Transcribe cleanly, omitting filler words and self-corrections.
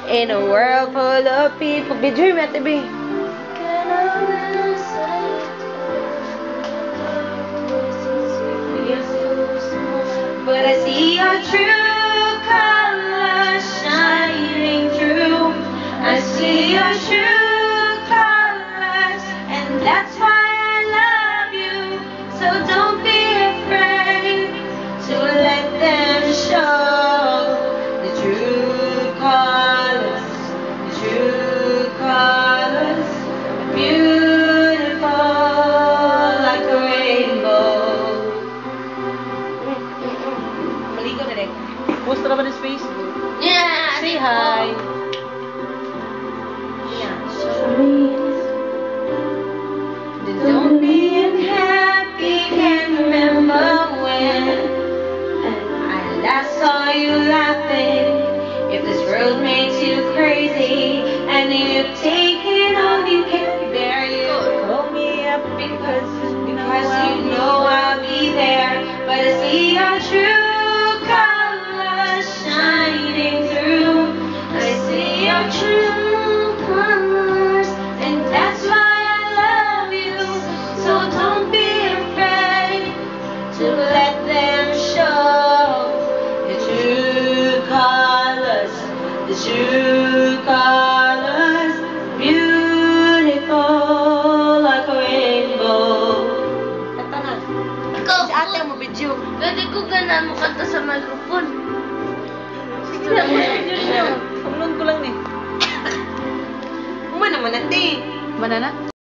In a world full of people. Video mo, Ate B. But I see your true colors shining through. I see your true colors, and that's why I love you. So don't be afraid to let them show the true colors, the true colors, beautiful like a rainbow. Maligo na rin. Post na naman his Facebook. Yeah! Say hi. Yeah, then don't be unhappy, can't remember when I last saw you laughing. If this world makes you crazy and you've taken all you can bear, you call me up because you know I'll be there. But I see your true colors shining through. I see your true colors, and that's why I love you. So don't be afraid to let them show the true colors, beautiful like a rainbow. Kanta na. Ikaw Si ate mo video. Pwede ko gana mo kanta sa microphone. Sige na, post video niyo. Upload ko lang eh. Uma naman ate. Banana?